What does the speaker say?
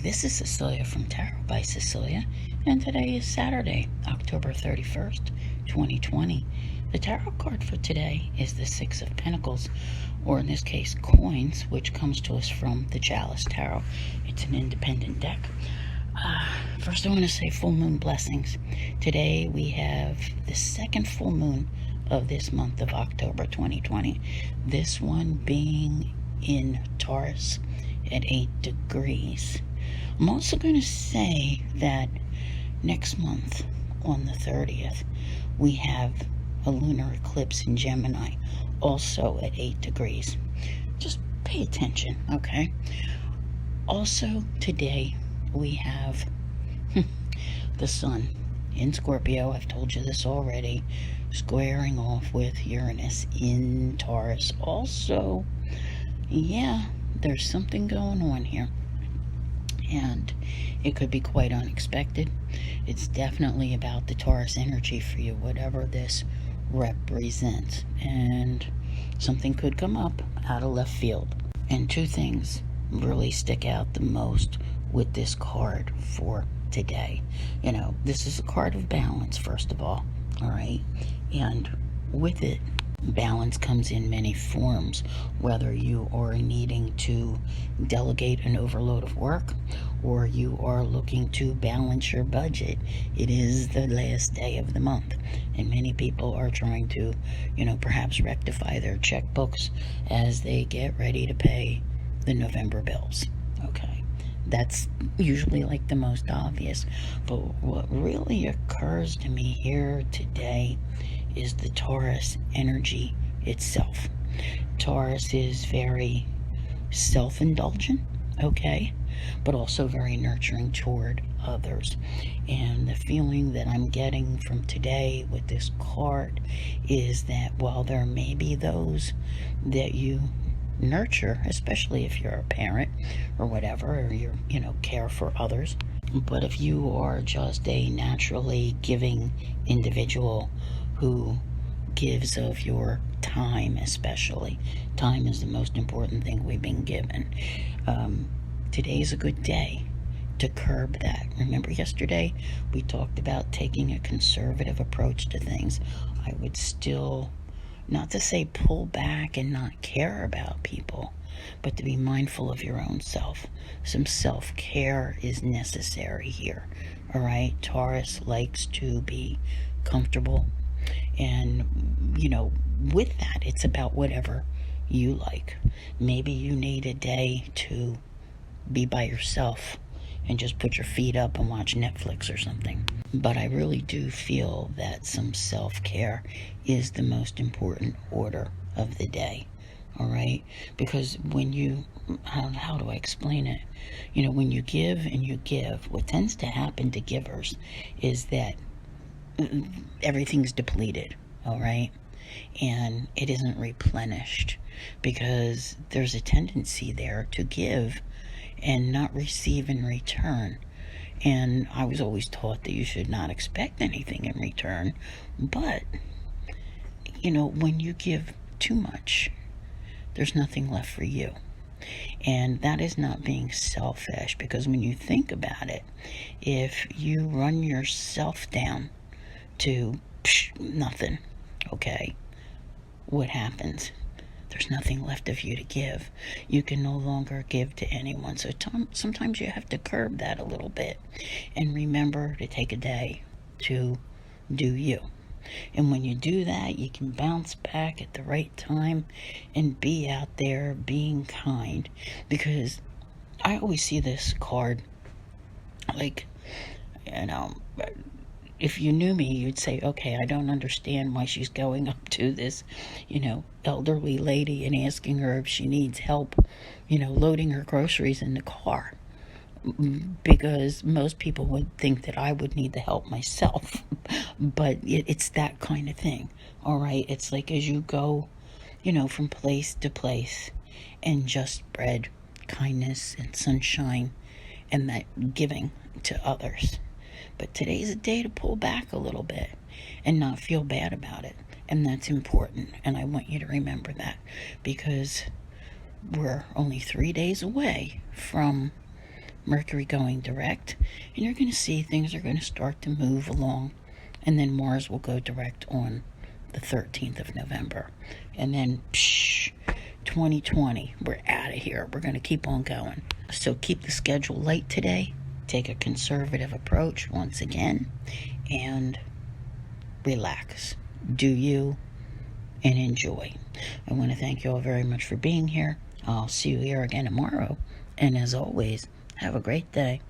this is Cecilia from Tarot by Cecilia, and today is Saturday, October 31st, 2020. The tarot card for today is the Six of Pentacles, or in this case, coins, which comes to us from the Chalice Tarot. It's an independent deck. First, I want to say full moon blessings. Today, we have the second full moon of this month of October 2020. This one being in Taurus at 8 degrees. I'm also going to say that next month, on the 30th, we have a lunar eclipse in Gemini, also at 8 degrees. Just pay attention, okay? Also, today, we have the sun in Scorpio. I've told you this already, squaring off with Uranus in Taurus. Also, yeah, there's something going on here, and it could be quite unexpected. It's definitely about the Taurus energy for you, whatever this represents, and something could come up out of left field. And two things really stick out the most with this card for today. You know, this is a card of balance, first of all right? And with it, balance comes in many forms, whether you are needing to delegate an overload of work or you are looking to balance your budget. It is the last day of the month, and many people are trying to, perhaps rectify their checkbooks as they get ready to pay the November bills. Okay, that's usually like the most obvious, but what really occurs to me here today is the Taurus energy itself. Taurus is very self-indulgent, okay, but also very nurturing toward others. And the feeling that I'm getting from today with this card is that while there may be those that you nurture, especially if you're a parent or whatever, or you're, care for others, but if you are just a naturally giving individual who gives of your time, especially. Time is the most important thing we've been given. Today's a good day to curb that. Remember yesterday we talked about taking a conservative approach to things. I would still, not to say pull back and not care about people, but to be mindful of your own self. Some self-care is necessary here, all right? Taurus likes to be comfortable, and with that, it's about whatever you like. Maybe you need a day to be by yourself and just put your feet up and watch Netflix or something. But I really do feel that some self-care is the most important order of the day, all right? Because when you, how do I explain it? When you give and you give, what tends to happen to givers is that everything's depleted, all right? And it isn't replenished because there's a tendency there to give and not receive in return. And I was always taught that you should not expect anything in return. But, when you give too much, there's nothing left for you. And that is not being selfish, because when you think about it, if you run yourself down to nothing, okay, what happens? There's nothing left of you to give. You can no longer give to anyone. So sometimes you have to curb that a little bit and remember to take a day to do you. And when you do that, you can bounce back at the right time and be out there being kind. Because I always see this card like, if you knew me, you'd say, okay, I don't understand why she's going up to this, elderly lady and asking her if she needs help, loading her groceries in the car. Because most people would think that I would need the help myself. But it's that kind of thing, all right? It's like as you go, from place to place and just spread kindness and sunshine and that giving to others. But today's a day to pull back a little bit and not feel bad about it. And that's important. And I want you to remember that, because we're only 3 days away from Mercury going direct, and you're going to see things are going to start to move along, and then Mars will go direct on the 13th of November, and then 2020, we're out of here. We're going to keep on going. So keep the schedule light today, take a conservative approach once again, and relax. Do you and enjoy. I want to thank you all very much for being here. I'll see you here again tomorrow, and as always, have a great day.